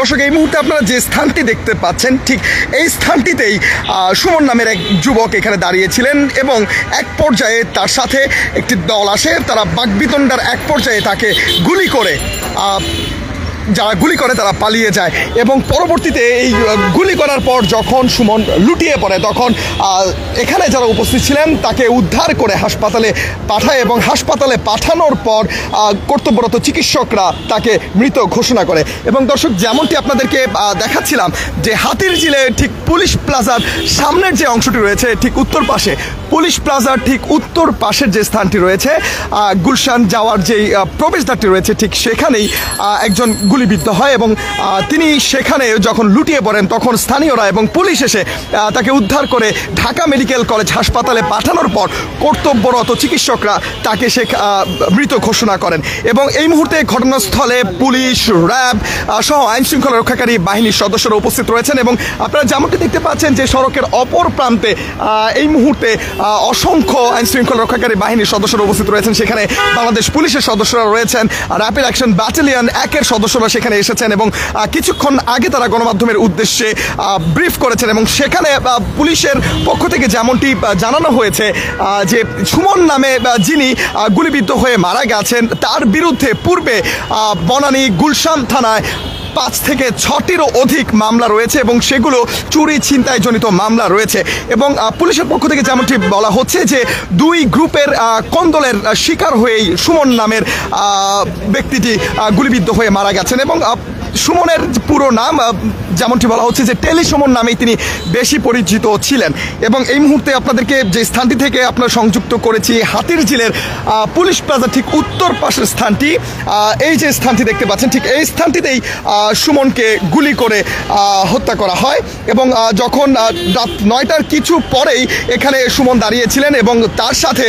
দর্শক এই মুহূর্তে আপনারা যে স্থানটি দেখতে পাচ্ছেন ঠিক এই স্থানটিতেই সুমন নামের এক যুবক এখানে দাঁড়িয়েছিলেন এবং এক পর্যায়ে তার সাথে একটি দল আসে। তারা বাকবিতণ্ডার এক পর্যায়ে তাকে গুলি করে যারা গুলি করে তারা পালিয়ে যায় এবং পরবর্তীতে এই গুলি করার পর যখন সুমন লুটিয়ে পড়ে তখন এখানে যারা উপস্থিত ছিলেন তাকে উদ্ধার করে হাসপাতালে পাঠায় এবং হাসপাতালে পাঠানোর পর কর্তব্যরত চিকিৎসকরা তাকে মৃত ঘোষণা করে। এবং দর্শক যেমনটি আপনাদেরকে দেখাচ্ছিলাম যে হাতিরঝিলে ঠিক পুলিশ প্লাজার সামনের যে অংশটি রয়েছে ঠিক উত্তর পাশে, পুলিশ প্লাজার ঠিক উত্তর পাশের যে স্থানটি রয়েছে গুলশান যাওয়ার যেই প্রবেশদ্বারটি রয়েছে ঠিক সেখানেই একজন গুলিবিদ্ধ হয় এবং তিনি সেখানে যখন লুটিয়ে পড়েন তখন স্থানীয়রা এবং পুলিশ এসে তাকে উদ্ধার করে ঢাকা মেডিকেল কলেজ হাসপাতালে পাঠানোর পর কর্তব্যরত চিকিৎসকরা তাকে মৃত ঘোষণা করেন। এবং এই মুহূর্তে ঘটনাস্থলে পুলিশ, র্যাব সহ আইন শৃঙ্খলা রক্ষাকারী বাহিনীর সদস্যরা উপস্থিত রয়েছেন এবং আপনারা যেমনটি দেখতে পাচ্ছেন যে সড়কের অপর প্রান্তে এই মুহূর্তে অসংখ্য আইন শৃঙ্খলা রক্ষাকারী বাহিনীর সদস্যরা উপস্থিত রয়েছেন। সেখানে বাংলাদেশ পুলিশের সদস্যরা রয়েছেন, র্যাপিড অ্যাকশন ব্যাটালিয়ন 1-এর সদস্যরা সেখানে এসেছেন এবং কিছুক্ষণ আগে তারা গণমাধ্যমের উদ্দেশ্যে ব্রিফ করেছেন এবং সেখানে পুলিশের পক্ষ থেকে যেমনটি জানানো হয়েছে যে সুমন নামে যিনি গুলিবিদ্ধ হয়ে মারা গেছেন তার বিরুদ্ধে পূর্বে বনানী গুলশান থানায় 5 থেকে 6টিরও অধিক মামলা রয়েছে এবং সেগুলো চুরি ছিনতাইজনিত মামলা রয়েছে। এবং পুলিশের পক্ষ থেকে যেমনটি বলা হচ্ছে যে 2 গ্রুপের কোন্দলের শিকার হয়েই সুমন নামের ব্যক্তিটি গুলিবিদ্ধ হয়ে মারা গেছেন এবং সুমনের পুরো নাম যেমনটি বলা হচ্ছে যে টেলি সুমন নামেই তিনি বেশি পরিচিত ছিলেন। এবং এই মুহূর্তে আপনাদেরকে যে স্থানটি থেকে আপনার সংযুক্ত করেছি হাতিরঝিলের পুলিশ প্লাজা ঠিক উত্তর পাশের স্থানটি, এই যে স্থানটি দেখতে পাচ্ছেন ঠিক এই স্থানটিতেই সুমনকে গুলি করে হত্যা করা হয়। এবং যখন রাত 9টার কিছু পরেই এখানে সুমন দাঁড়িয়েছিলেন এবং তার সাথে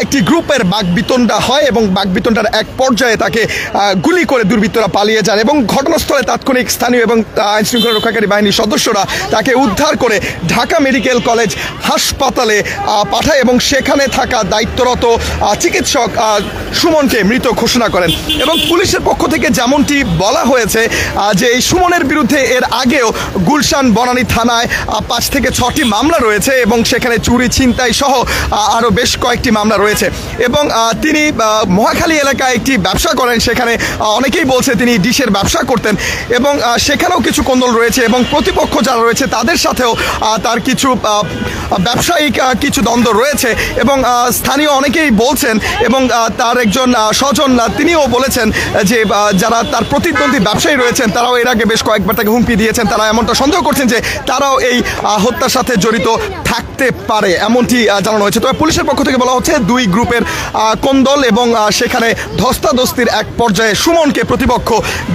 একটি গ্রুপের বাকবিতণ্ডা হয় এবং বাকবিতণ্ডার এক পর্যায়ে তাকে গুলি করে দুর্বৃত্তরা পালিয়ে যান এবং ঘটনাস্থলে তাৎক্ষণিক স্থানীয় এবং আইন শৃঙ্খলা রক্ষাকারী বাহিনীর সদস্যরা তাকে উদ্ধার করে ঢাকা মেডিকেল কলেজ হাসপাতালে পাঠায় এবং সেখানে থাকা দায়িত্বরত চিকিৎসক সুমনকে মৃত ঘোষণা করেন। এবং পুলিশের পক্ষ থেকে যেমনটি বলা হয়েছে যে এই সুমনের বিরুদ্ধে এর আগেও গুলশান বনানী থানায় 5 থেকে 6টি মামলা রয়েছে এবং সেখানে চুরি ছিনতাই সহ আরও বেশ কয়েকটি মামলা রয়েছে। এবং তিনি মহাখালী এলাকায় একটি ব্যবসা করেন, সেখানে অনেকেই বলছে তিনি ডিশের ব্যবসা করতেন এবং সেখানেও কিছু কোন্দল রয়েছে এবং প্রতিপক্ষ যারা রয়েছে তাদের সাথেও তার কিছু ব্যবসায়িক কিছু দ্বন্দ্ব রয়েছে। এবং স্থানীয় অনেকেই বলছেন এবং তার একজন স্বজন তিনিও বলেছেন যে যারা তার প্রতিদ্বন্দ্বী ব্যবসায়ী রয়েছেন তারাও এর আগে বেশ কয়েকবার তাকে হুমকি দিয়েছেন, তারা এমনটা সন্দেহ করছেন যে তারাও এই হত্যার সাথে জড়িত থাকতে পারে এমনটি জানানো হয়েছে। তবে পুলিশের পক্ষ থেকে বলা হচ্ছে 2 গ্রুপের কোন্দল এবং সেখানে ধস্তাধস্তির এক পর্যায়ে সুমনকে প্রতিপক্ষ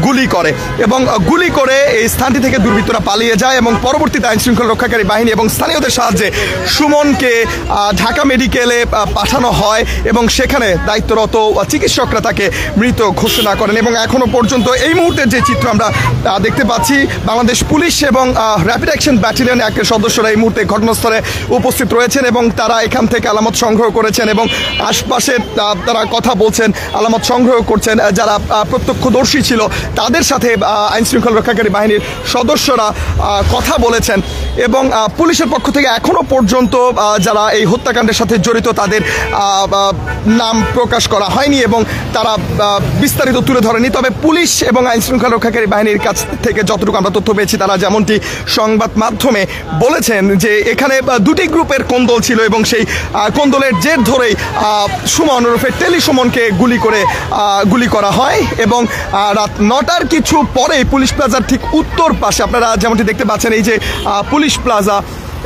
গুলি করে এবং গুলি করে এই স্থানটি থেকে দুর্বৃত্তরা পালিয়ে যায় এবং পরবর্তীতে আইন শৃঙ্খলা রক্ষাকারী বাহিনী এবং স্থানীয়দের সাহায্যে সুমনকে ঢাকা মেডিকেলে পাঠানো হয় এবং সেখানে দায়িত্বরত চিকিৎসকরা তাকে মৃত ঘোষণা করেন। এবং এখনো পর্যন্ত এই মুহূর্তে যে চিত্র আমরা দেখতে পাচ্ছি বাংলাদেশ পুলিশ এবং র্যাপিড অ্যাকশন ব্যাটালিয়ন 1-এর সদস্যরা এই মুহূর্তে ঘটনাস্থলে উপস্থিত রয়েছেন এবং তারা এখান থেকে আলামত সংগ্রহ করেছেন এবং আশপাশে তারা কথা বলছেন, আলামত সংগ্রহ করছেন। যারা প্রত্যক্ষদর্শী ছিল তাদের সাথে আইন শৃঙ্খলা রক্ষাকারী বাহিনীর সদস্যরা কথা বলেছেন এবং পুলিশের পক্ষ থেকে এখনো পর্যন্ত যারা এই হত্যাকাণ্ডের সাথে জড়িত তাদের নাম প্রকাশ করা হয়নি এবং তারা বিস্তারিত তুলে ধরেনি। তবে পুলিশ এবং আইন শৃঙ্খলা রক্ষাকারী বাহিনীর কাছ থেকে যতটুকু আমরা তথ্য পেয়েছি তারা যেমনটি সংবাদ মাধ্যমে বলেছেন যে এখানে 2টি গ্রুপের কোন্দল ছিল এবং সেই কোন্দলের জের ধরেই সুমন ওরফে টেলি সুমনকে গুলি করা হয়। এবং রাত 9টার কিছু পরেই পুলিশ প্লাজার ঠিক উত্তর পাশে আপনারা যেমনটি দেখতে পাচ্ছেন এই যে পুলিশ প্লাজা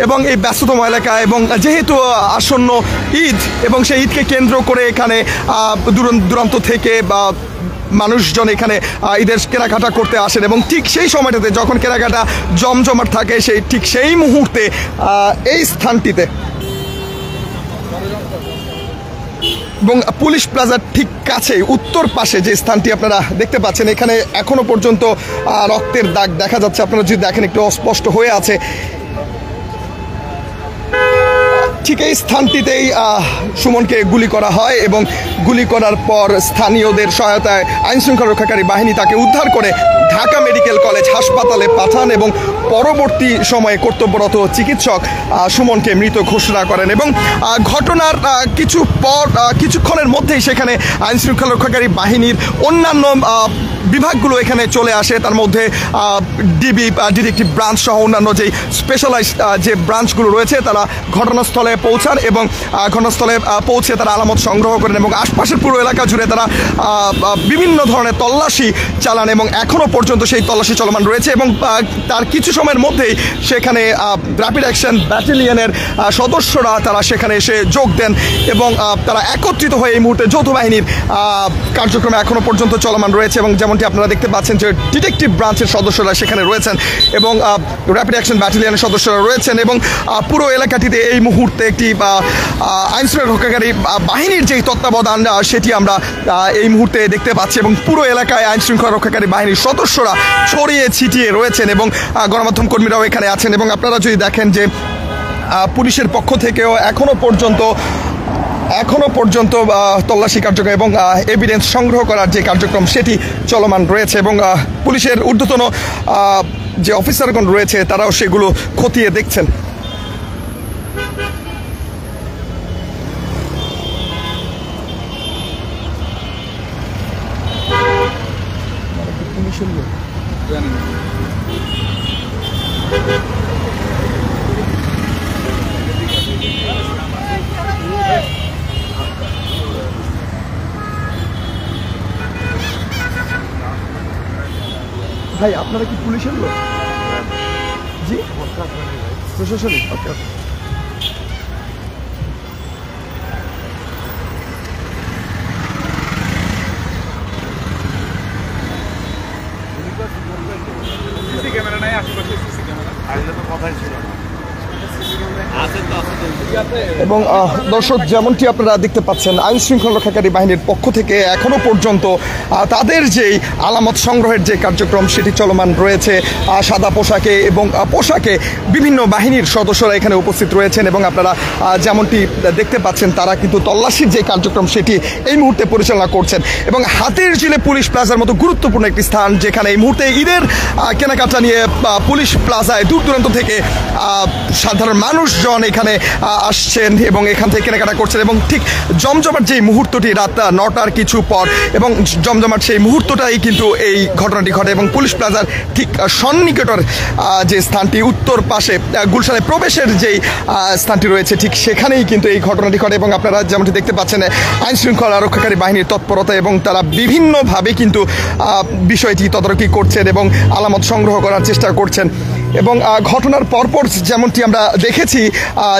এবং এই ব্যস্ততম এলাকা এবং যেহেতু আসন্ন ঈদ এবং সেই ঈদকে কেন্দ্র করে এখানে দূরান্ত থেকে মানুষজন এখানে ঈদের কেনাকাটা করতে আসেন এবং ঠিক সেই সময়টাতে যখন কেনাকাটা জমজমাট থাকে ঠিক সেই মুহূর্তে এই স্থানটিতে এবং পুলিশ প্লাজার ঠিক কাছে উত্তর পাশে যে স্থানটি আপনারা দেখতে পাচ্ছেন এখানে এখনো পর্যন্ত রক্তের দাগ দেখা যাচ্ছে। আপনারা যদি দেখেন একটু অস্পষ্ট হয়ে আছে ঠিক এই স্থানটিতেই সুমনকে গুলি করা হয় এবং গুলি করার পর স্থানীয়দের সহায়তায় আইনশৃঙ্খলা রক্ষাকারী বাহিনী তাকে উদ্ধার করে ঢাকা মেডিকেল কলেজ হাসপাতালে পাঠান এবং পরবর্তী সময়ে কর্তব্যরত চিকিৎসক সুমনকে মৃত ঘোষণা করেন। এবং ঘটনার কিছুক্ষণের মধ্যেই সেখানে আইনশৃঙ্খলা রক্ষাকারী বাহিনীর অন্যান্য বিভাগগুলো এখানে চলে আসে। তার মধ্যে ডিবি ডিটেকটিভ ব্রাঞ্চ সহ অন্যান্য যেই স্পেশালাইজড যে ব্রাঞ্চগুলো রয়েছে তারা ঘটনাস্থলে পৌঁছান এবং ঘটনাস্থলে পৌঁছে তারা আলামত সংগ্রহ করেন এবং আশপাশের পুরো এলাকা জুড়ে তারা বিভিন্ন ধরনের তল্লাশি চালান এবং এখনও পর্যন্ত সেই তল্লাশি চলমান রয়েছে। এবং তার কিছু সময়ের মধ্যেই সেখানে র্যাপিড অ্যাকশন ব্যাটালিয়নের সদস্যরা তারা সেখানে এসে যোগ দেন এবং তারা একত্রিত হয়ে এই মুহূর্তে যৌথ বাহিনীর কার্যক্রম এখনও পর্যন্ত চলমান রয়েছে। এবং যেমনটি আপনারা দেখতে পাচ্ছেন যে ডিটেকটিভ ব্রাঞ্চের সদস্যরা সেখানে রয়েছেন এবং র্যাপিড অ্যাকশন ব্যাটালিয়নের সদস্যরা রয়েছেন এবং পুরো এলাকাটিতে এই মুহূর্তে একটি আইনশৃঙ্খলা রক্ষাকারী বাহিনীর যেই তত্ত্বাবধান সেটি আমরা এই মুহূর্তে দেখতে পাচ্ছি এবং পুরো এলাকায় আইনশৃঙ্খলা রক্ষাকারী বাহিনীর সদস্যরা ছড়িয়ে ছিটিয়ে রয়েছেন এবং গণমাধ্যম কর্মীরাও এখানে আছেন। এবং আপনারা যদি দেখেন যে পুলিশের পক্ষ থেকেও এখনো পর্যন্ত তল্লাশি কার্যক্রম এবং এভিডেন্স সংগ্রহ করার যে কার্যক্রম সেটি চলমান রয়েছে এবং পুলিশের ঊর্ধ্বতন যে অফিসারগণ রয়েছে তারাও সেগুলো খতিয়ে দেখছেন। ভাই আপনারা কি পুলিশের লোক? জি প্রশাসনিক। ওকে ওকে। সিসি ক্যামেরা নাই আশেপাশে, সিসি ক্যামেরা আসলে তো কথাই ছিল না। এবং দর্শক যেমনটি আপনারা দেখতে পাচ্ছেন আইনশৃঙ্খলা রক্ষাকারী বাহিনীর পক্ষ থেকে এখনো পর্যন্ত তাদের যেই আলামত সংগ্রহের যে কার্যক্রম সেটি চলমান রয়েছে। সাদা পোশাকে এবং পোশাকে বিভিন্ন বাহিনীর সদস্যরা এখানে উপস্থিত রয়েছেন এবং আপনারা যেমনটি দেখতে পাচ্ছেন তারা কিন্তু তল্লাশির যে কার্যক্রম সেটি এই মুহূর্তে পরিচালনা করছেন। এবং হাতির ঝিলে পুলিশ প্লাজার মতো গুরুত্বপূর্ণ একটি স্থান যেখানে এই মুহূর্তে ঈদের কেনাকাটা নিয়ে পুলিশ প্লাজায় দূর দূরান্ত থেকে সাধারণ মানুষজন এখানে আসছেন এবং এখান থেকে কেনাকাটা করছেন এবং ঠিক জমজমাট যেই মুহূর্তটি রাত 9টার কিছু পর এবং জমজমাট সেই মুহূর্তটাই কিন্তু এই ঘটনাটি ঘটে এবং পুলিশ প্লাজার ঠিক সন্নিকটর যে স্থানটি উত্তর পাশে গুলশানে প্রবেশের যেই স্থানটি রয়েছে ঠিক সেখানেই কিন্তু এই ঘটনাটি ঘটে। এবং আপনারা যেমনটি দেখতে পাচ্ছেন আইনশৃঙ্খলা রক্ষাকারী বাহিনীর তৎপরতা এবং তারা বিভিন্নভাবে কিন্তু বিষয়টি তদারকি করছেন এবং আলামত সংগ্রহ করার চেষ্টা করছেন। এবং ঘটনার পরপর যেমনটি আমরা দেখেছি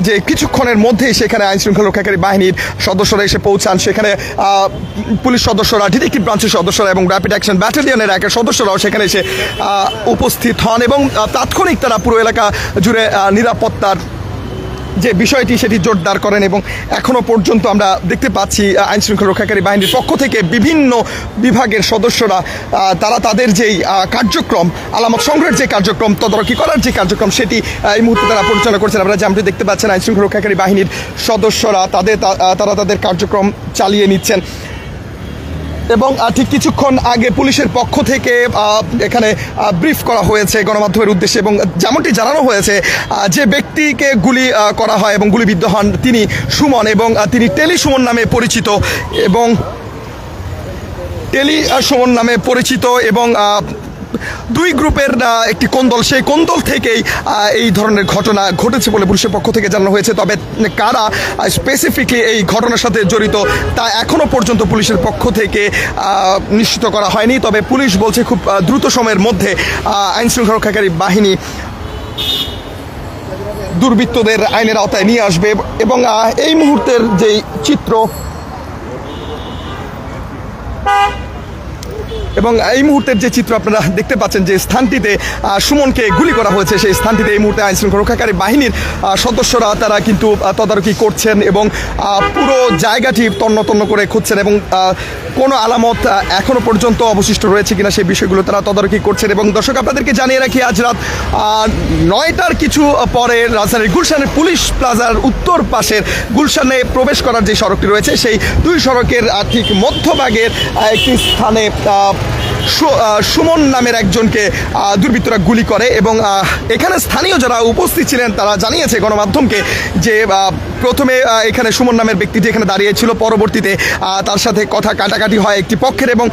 যে কিছুক্ষণের মধ্যেই সেখানে আইনশৃঙ্খলা রক্ষাকারী বাহিনীর সদস্যরা এসে পৌঁছান। সেখানে পুলিশ সদস্যরা, ডিটেকটিভ ব্রাঞ্চের সদস্যরা এবং র্যাপিড অ্যাকশন ব্যাটালিয়নের একের সদস্যরাও সেখানে এসে উপস্থিত হন এবং তাৎক্ষণিক তারা পুরো এলাকা জুড়ে নিরাপত্তার যে বিষয়টি সেটি জোরদার করেন। এবং এখনও পর্যন্ত আমরা দেখতে পাচ্ছি আইনশৃঙ্খলা রক্ষাকারী বাহিনীর পক্ষ থেকে বিভিন্ন বিভাগের সদস্যরা তারা তাদের যেই কার্যক্রম আলামত সংগ্রহের যে কার্যক্রম তদারকি করার যে কার্যক্রম সেটি এই মুহূর্তে তারা পরিচালনা করছেন। আপনারা যেমনটি দেখতে পাচ্ছেন আইনশৃঙ্খলা রক্ষাকারী বাহিনীর সদস্যরা তারা তাদের কার্যক্রম চালিয়ে নিচ্ছেন। এবং ঠিক কিছুক্ষণ আগে পুলিশের পক্ষ থেকে এখানে ব্রিফ করা হয়েছে গণমাধ্যমের উদ্দেশ্যে এবং যেমনটি জানানো হয়েছে যে ব্যক্তিকে গুলি করা হয় এবং গুলিবিদ্ধ হন তিনি সুমন এবং তিনি টেলি সুমন নামে পরিচিত এবং দুই গ্রুপের একটি কোন্দল, সেই কোন্দল থেকেই এই ধরনের ঘটনা ঘটেছে বলে পুলিশের পক্ষ থেকে জানানো হয়েছে। তবে কারা স্পেসিফিকলি এই ঘটনার সাথে জড়িত তা এখনও পর্যন্ত পুলিশের পক্ষ থেকে নিশ্চিত করা হয়নি। তবে পুলিশ বলছে খুব দ্রুত সময়ের মধ্যে আইনশৃঙ্খলা রক্ষাকারী বাহিনী দুর্বৃত্তদের আইনের আওতায় নিয়ে আসবে। এবং এই মুহূর্তের যেই চিত্র এবং এই মুহূর্তের যে চিত্র আপনারা দেখতে পাচ্ছেন, যে স্থানটিতে সুমনকে গুলি করা হয়েছে, সেই স্থানটিতে এই মুহূর্তে আইনশৃঙ্খলা রক্ষাকারী বাহিনীর সদস্যরা তারা কিন্তু তদারকি করছেন এবং পুরো জায়গাটি তন্ন তন্ন করে খুঁজছেন এবং কোনো আলামত এখনো পর্যন্ত অবশিষ্ট রয়েছে কিনা সেই বিষয়গুলো তারা তদারকি করছেন। এবং দর্শক, আপনাদেরকে জানিয়ে রাখি, আজ রাত 9টার কিছু পরে রাজধানীর গুলশানের পুলিশ প্লাজার উত্তর পাশের গুলশানে প্রবেশ করার যে সড়কটি রয়েছে, সেই দুই সড়কের ঠিক মধ্যভাগের একটি স্থানে সুমন নামের একজনকে দুর্বৃত্তরা গুলি করে এবং এখানে স্থানীয় যারা উপস্থিত ছিলেন তারা জানিয়েছে গণমাধ্যমকে যে প্রথমে এখানে সুমন নামের ব্যক্তিটি এখানে দাঁড়িয়েছিল, পরবর্তীতে তার সাথে কথা কাটাকাটি হয় একটি পক্ষের এবং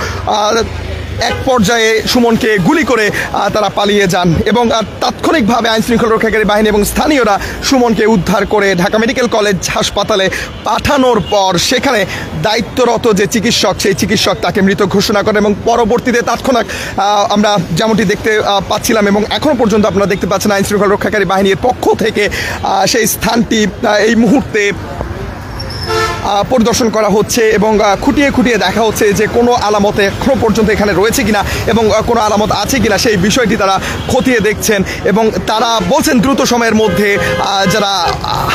এক পর্যায়ে সুমনকে গুলি করে তারা পালিয়ে যান এবং তাৎক্ষণিকভাবে আইনশৃঙ্খলা রক্ষাকারী বাহিনী এবং স্থানীয়রা সুমনকে উদ্ধার করে ঢাকা মেডিকেল কলেজ হাসপাতালে পাঠানোর পর সেখানে দায়িত্বরত যে চিকিৎসক, সেই চিকিৎসক তাকে মৃত ঘোষণা করেন এবং পরবর্তীতে তাৎক্ষণিক আমরা যেমনটি দেখতে পাচ্ছিলাম এবং এখনও পর্যন্ত আপনারা দেখতে পাচ্ছেন আইনশৃঙ্খলা রক্ষাকারী বাহিনীর পক্ষ থেকে সেই স্থানটি এই মুহূর্তে পরিদর্শন করা হচ্ছে এবং খুঁটিয়ে খুঁটিয়ে দেখা হচ্ছে যে কোনো আলামত এখনো পর্যন্ত এখানে রয়েছে কিনা এবং কোনো আলামত আছে কিনা সেই বিষয়টি তারা খতিয়ে দেখছেন এবং তারা বলছেন দ্রুত সময়ের মধ্যে যারা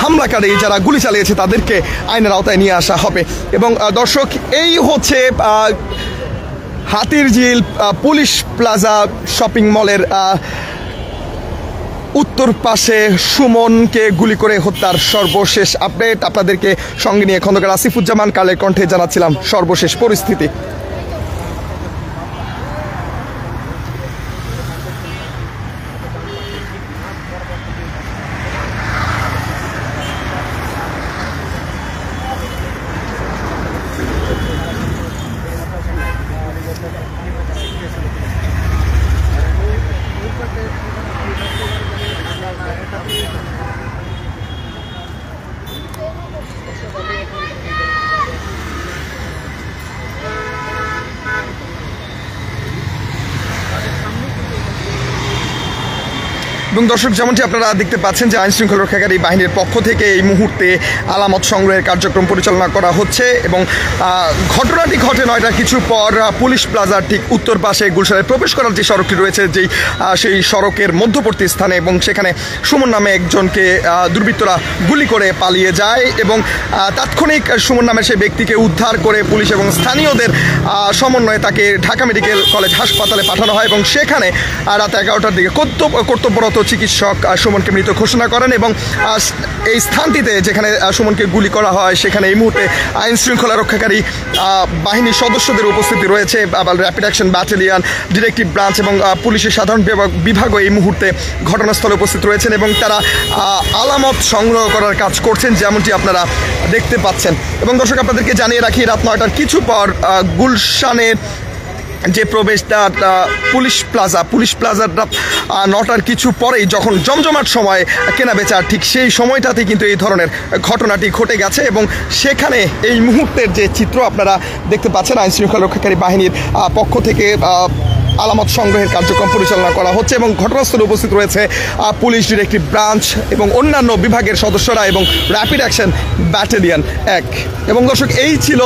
হামলাকারী, যারা গুলি চালিয়েছে তাদেরকে আইনের আওতায় নিয়ে আসা হবে। এবং দর্শক, এই হচ্ছে হাতিরঝিল পুলিশ প্লাজা শপিং মলের উত্তর পাশে সুমনকে গুলি করে হত্যার সর্বশেষ আপডেট। আপনাদেরকে সঙ্গে নিয়ে খন্দকার আসিফুজ্জামান, কালের কণ্ঠে জানাচ্ছিলাম সর্বশেষ পরিস্থিতি। এবং দর্শক, যেমনটি আপনারা দেখতে পাচ্ছেন যে আইনশৃঙ্খলা রক্ষাকারী বাহিনীর পক্ষ থেকে এই মুহূর্তে আলামত সংগ্রহের কার্যক্রম পরিচালনা করা হচ্ছে এবং ঘটনাটি ঘটে 9টার কিছু পর পুলিশ প্লাজার ঠিক উত্তর পাশে গুলশানে প্রবেশ করার যে সড়কটি রয়েছে, সেই সড়কের মধ্যবর্তী স্থানে এবং সেখানে সুমন নামে একজনকে দুর্বৃত্তরা গুলি করে পালিয়ে যায় এবং তাৎক্ষণিক সুমন নামের সেই ব্যক্তিকে উদ্ধার করে পুলিশ এবং স্থানীয়দের সমন্বয়ে তাকে ঢাকা মেডিকেল কলেজ হাসপাতালে পাঠানো হয় এবং সেখানে রাত 11টার দিকে কর্তব্যরত চিকিৎসক সুমনকে মৃত ঘোষণা করেন এবং এই স্থানটিতে যেখানে সুমনকে গুলি করা হয় সেখানে এই মুহূর্তে আইন শৃঙ্খলা রক্ষাকারী বাহিনীর সদস্যদের উপস্থিতি রয়েছে। Rapid action battalion, detective branch এবং পুলিশের সাধারণ বিভাগও এই মুহূর্তে ঘটনাস্থলে উপস্থিত রয়েছেন এবং তারা আলামত সংগ্রহ করার কাজ করছেন, যেমনটি আপনারা দেখতে পাচ্ছেন। এবং দর্শক, আপনাদেরকে জানিয়ে রাখি, রাত 9টার কিছু পর গুলশানের যে প্রবেশদ্বার পুলিশ প্লাজার 9টার কিছু পরেই যখন জমজমাট সময় কেনা বেচা, ঠিক সেই সময়টাতে কিন্তু এই ধরনের ঘটনাটি ঘটে গেছে এবং সেখানে এই মুহূর্তের যে চিত্র আপনারা দেখতে পাচ্ছেন, আইনশৃঙ্খলা রক্ষাকারী বাহিনীর পক্ষ থেকে আলামত সংগ্রহের কার্যক্রম পরিচালনা করা হচ্ছে এবং ঘটনাস্থলে উপস্থিত রয়েছে পুলিশ, ডিটেকটিভ ব্রাঞ্চ এবং অন্যান্য বিভাগের সদস্যরা এবং র্যাপিড অ্যাকশন ব্যাটালিয়ন 1। এবং দর্শক, এই ছিল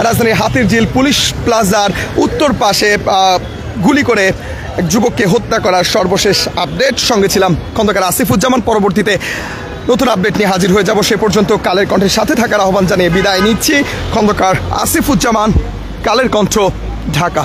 রাজধানীর হাতিরঝিল পুলিশ প্লাজার উত্তর পাশে গুলি করে এক যুবককে হত্যা করার সর্বশেষ আপডেট। সঙ্গে ছিলাম খন্দকার আসিফুজ্জামান। পরবর্তীতে নতুন আপডেট নিয়ে হাজির হয়ে যাব। সে পর্যন্ত কালের কণ্ঠের সাথে থাকার আহ্বান জানিয়ে বিদায় নিচ্ছি। খন্দকার আসিফুজ্জামান, কালের কণ্ঠ, ঢাকা।